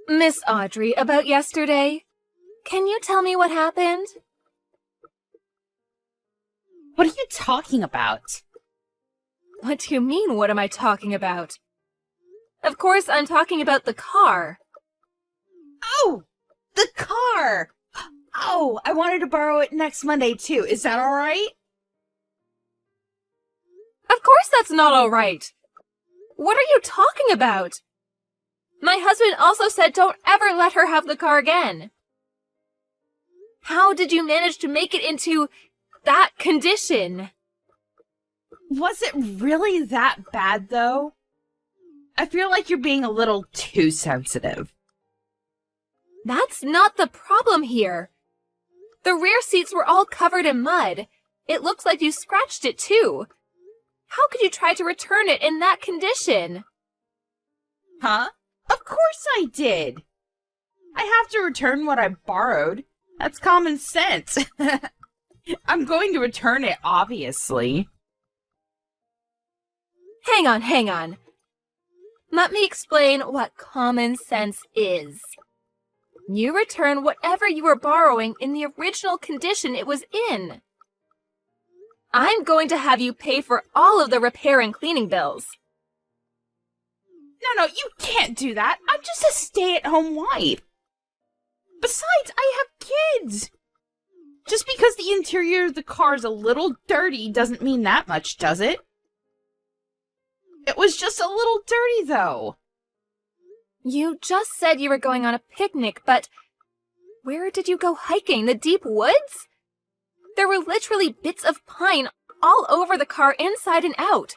Miss Audrey, about yesterday. Can you tell me what happened? What are you talking about? What do you mean, what am I talking about? Of course, I'm talking about the car. Oh, the car! Oh, I wanted to borrow it next Monday too. Is that all right? Of course that's not all right. What are you talking about? My husband also said don't ever let her have the car again. How did you manage to make it into that condition? Was it really that bad, though? I feel like you're being a little too sensitive. That's not the problem here. The rear seats were all covered in mud. It looks like you scratched it too. How could you try to return it in that condition? Huh? Of course I did. I have to return what I borrowed. That's common sense. I'm going to return it, obviously. Hang on. Let me explain what common sense is. You return whatever you were borrowing in the original condition it was in. I'm going to have you pay for all of the repair and cleaning bills. No, you can't do that. I'm just a stay-at-home wife. Besides, I have kids. Just because the interior of the car is a little dirty doesn't mean that much, does it? It was just a little dirty, though. You just said you were going on a picnic, but where did you go hiking? The deep woods? There were literally bits of pine all over the car, inside and out.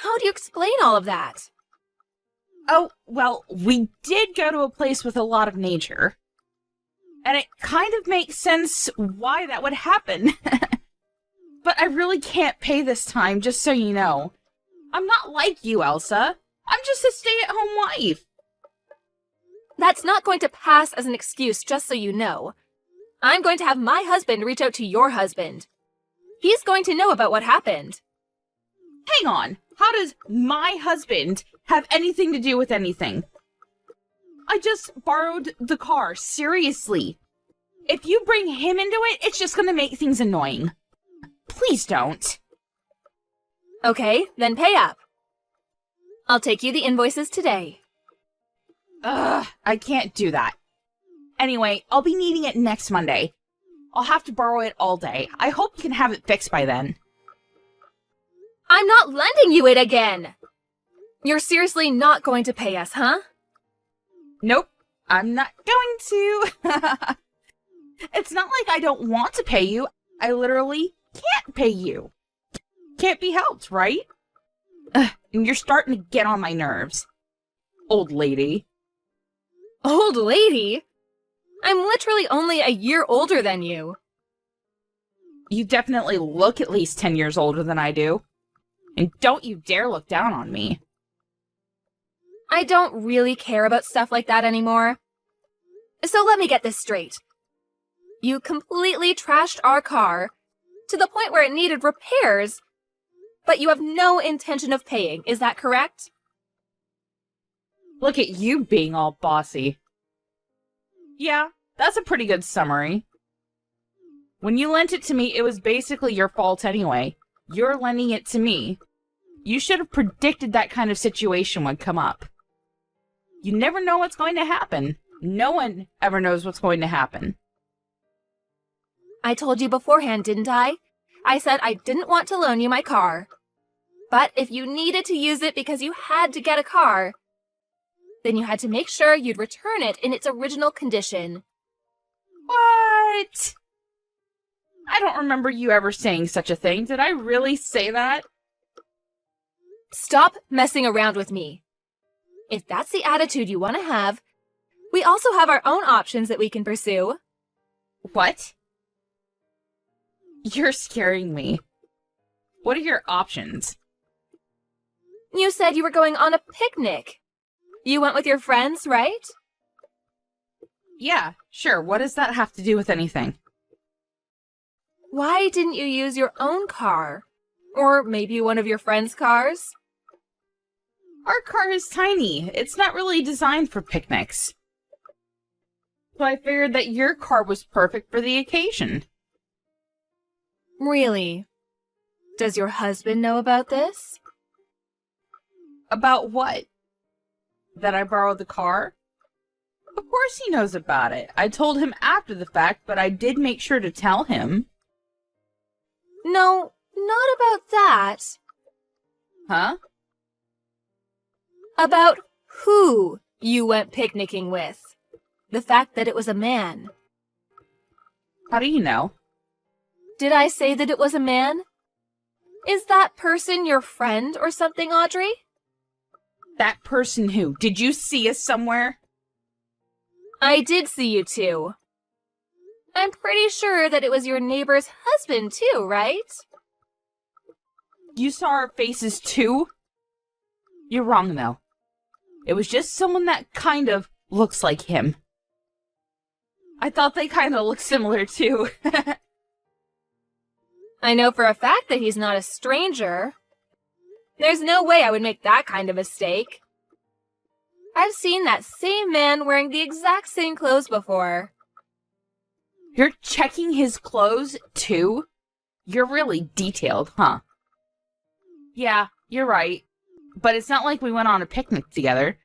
How do you explain all of that? Oh, well, we did go to a place with a lot of nature. And it kind of makes sense why that would happen. But I really can't pay this time, just so you know. I'm not like you, Elsa. I'm just a stay-at-home wife. That's not going to pass as an excuse, just so you know. I'm going to have my husband reach out to your husband. He's going to know about what happened. Hang on. How does my husband have anything to do with anything? I just borrowed the car, seriously. If you bring him into it, it's just gonna make things annoying. Please don't. Okay, then pay up. I'll take you the invoices today. Ugh, I can't do that. Anyway, I'll be needing it next Monday. I'll have to borrow it all day. I hope you can have it fixed by then. I'm not lending you it again! You're seriously not going to pay us, huh? Nope, I'm not going to. It's not like I don't want to pay you. I literally can't pay you. Can't be helped, right? Ugh, and you're starting to get on my nerves. Old lady. Old lady? I'm literally only a year older than you. You definitely look at least 10 years older than I do. And don't you dare look down on me. I don't really care about stuff like that anymore. So let me get this straight. You completely trashed our car to the point where it needed repairs, but you have no intention of paying. Is that correct? Look at you being all bossy. Yeah, that's a pretty good summary. When you lent it to me, it was basically your fault anyway. You're lending it to me. You should have predicted that kind of situation would come up. You never know what's going to happen. No one ever knows what's going to happen. I told you beforehand, didn't I? I said I didn't want to loan you my car. But if you needed to use it because you had to get a car, then you had to make sure you'd return it in its original condition. What? I don't remember you ever saying such a thing. Did I really say that? Stop messing around with me. If that's the attitude you want to have, we also have our own options that we can pursue. What? You're scaring me. What are your options? You said you were going on a picnic. You went with your friends, right? Yeah, sure. What does that have to do with anything? Why didn't you use your own car? Or maybe one of your friends' cars? Our car is tiny. It's not really designed for picnics. So I figured that your car was perfect for the occasion. Really? Does your husband know about this? About what? That I borrowed the car? Of course he knows about it. I told him after the fact, but I did make sure to tell him. No, not about that. Huh? About who you went picnicking with. The fact that it was a man. How do you know? Did I say that it was a man? Is that person your friend or something, Audrey? That person who? Did you see us somewhere? I did see you two. I'm pretty sure that it was your neighbor's husband too, right? You saw our faces too? You're wrong, though. It was just someone that kind of looks like him. I thought they kind of looked similar too. I know for a fact that he's not a stranger. There's no way I would make that kind of mistake. I've seen that same man wearing the exact same clothes before. You're checking his clothes too? You're really detailed, huh? Yeah, you're right. But it's not like we went on a picnic together.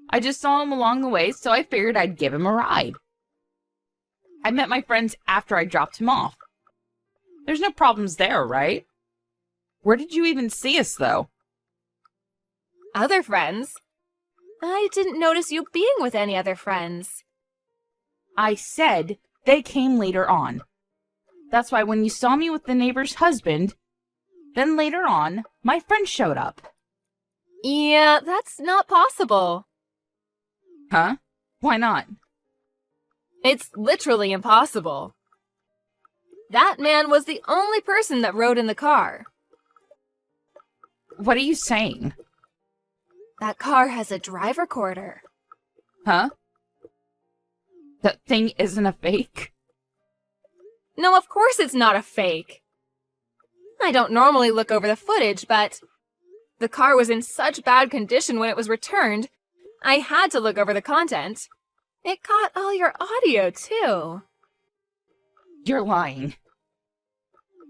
I just saw him along the way, so I figured I'd give him a ride. I met my friends after I dropped him off. There's no problems there, right? Where did you even see us, though? Other friends? I didn't notice you being with any other friends. I said they came later on. That's why when you saw me with the neighbor's husband, then later on, my friend showed up. Yeah, that's not possible. Huh? Why not? It's literally impossible. That man was the only person that rode in the car. What are you saying? That car has a drive recorder. Huh? That thing isn't a fake? No, of course it's not a fake. I don't normally look over the footage, but the car was in such bad condition when it was returned, I had to look over the content. It caught all your audio, too. You're lying.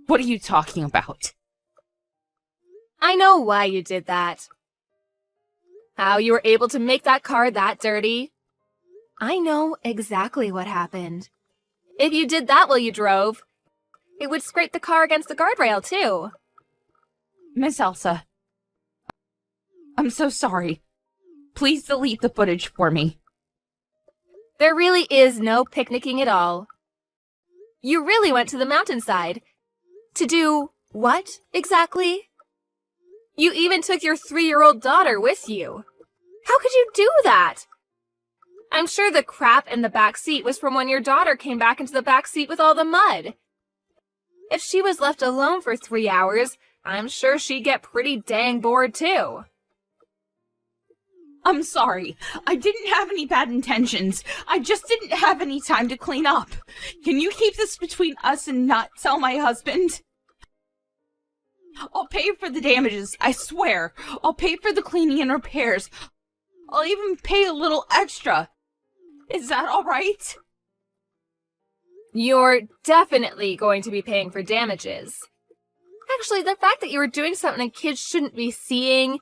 What are you talking about? I know why you did that. How you were able to make that car that dirty. I know exactly what happened. If you did that while you drove, it would scrape the car against the guardrail, too. Miss Elsa, I'm so sorry. Please delete the footage for me. There really is no picnicking at all. You really went to the mountainside. To do what, exactly? You even took your 3-year-old daughter with you. How could you do that? I'm sure the crap in the back seat was from when your daughter came back into the back seat with all the mud. If she was left alone for 3 hours, I'm sure she'd get pretty dang bored too. I'm sorry. I didn't have any bad intentions. I just didn't have any time to clean up. Can you keep this between us and not tell my husband? I'll pay for the damages, I swear. I'll pay for the cleaning and repairs. I'll even pay a little extra. Is that all right? You're definitely going to be paying for damages. Actually, the fact that you were doing something kids shouldn't be seeing,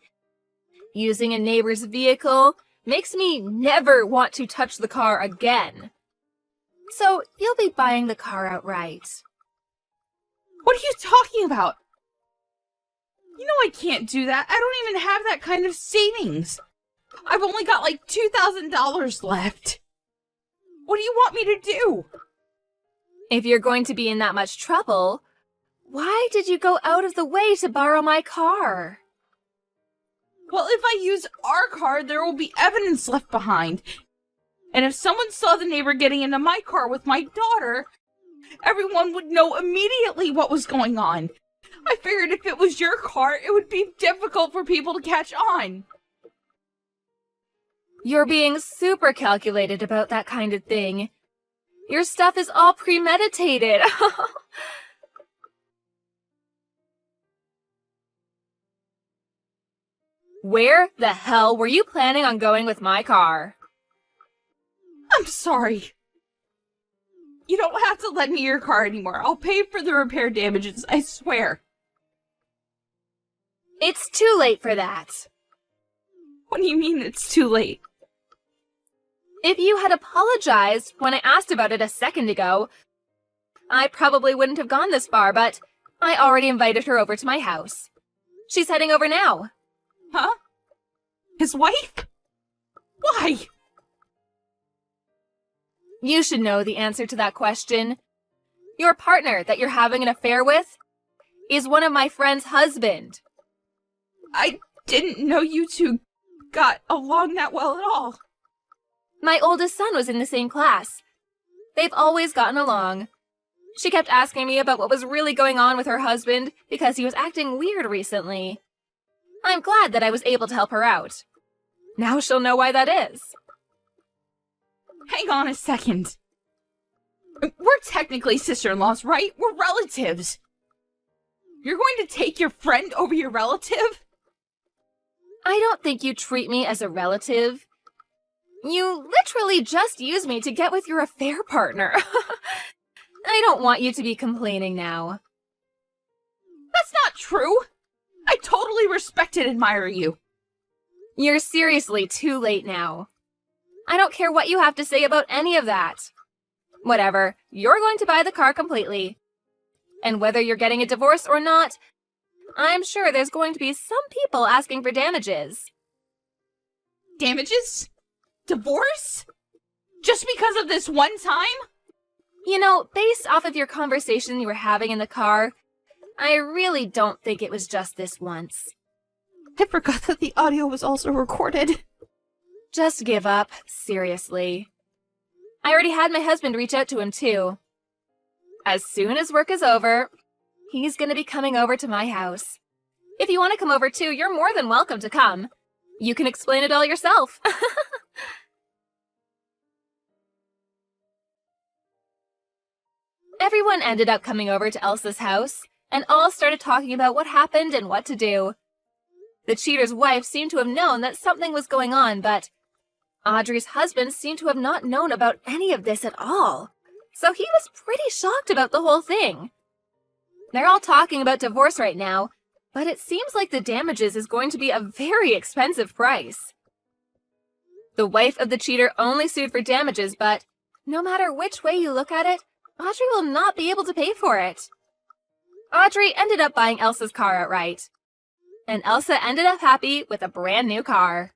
using a neighbor's vehicle, makes me never want to touch the car again. So, you'll be buying the car outright. What are you talking about? You know I can't do that. I don't even have that kind of savings. I've only got like $2,000 left. What do you want me to do? If you're going to be in that much trouble, why did you go out of the way to borrow my car? Well, if I use our car, there will be evidence left behind. And if someone saw the neighbor getting into my car with my daughter, everyone would know immediately what was going on. I figured if it was your car, it would be difficult for people to catch on. You're being super calculated about that kind of thing. Your stuff is all premeditated. Where the hell were you planning on going with my car? I'm sorry. You don't have to lend me your car anymore. I'll pay for the repair damages, I swear. It's too late for that. What do you mean it's too late? If you had apologized when I asked about it a second ago, I probably wouldn't have gone this far, but I already invited her over to my house. She's heading over now. Huh? His wife? Why? You should know the answer to that question. Your partner that you're having an affair with is one of my friend's husband. I didn't know you two got along that well at all. My oldest son was in the same class. They've always gotten along. She kept asking me about what was really going on with her husband because he was acting weird recently. I'm glad that I was able to help her out. Now she'll know why that is. Hang on a second. We're technically sister-in-laws, right? We're relatives. You're going to take your friend over your relative? I don't think you treat me as a relative. You literally just use me to get with your affair partner. I don't want you to be complaining now. That's not true. I totally respect and admire you. You're seriously too late now. I don't care what you have to say about any of that. Whatever, you're going to buy the car completely. And whether you're getting a divorce or not, I'm sure there's going to be some people asking for damages. Damages? Divorce? Just because of this one time? You know, based off of your conversation you were having in the car, I really don't think it was just this once. I forgot that the audio was also recorded. Just give up, seriously. I already had my husband reach out to him too. As soon as work is over, he's gonna be coming over to my house. If you want to come over too, you're more than welcome to come. You can explain it all yourself. Everyone ended up coming over to Elsa's house, and all started talking about what happened and what to do. The cheater's wife seemed to have known that something was going on, but Audrey's husband seemed to have not known about any of this at all. So he was pretty shocked about the whole thing. They're all talking about divorce right now, but it seems like the damages is going to be a very expensive price. The wife of the cheater only sued for damages, but no matter which way you look at it, Audrey will not be able to pay for it. Audrey ended up buying Elsa's car outright. And Elsa ended up happy with a brand new car.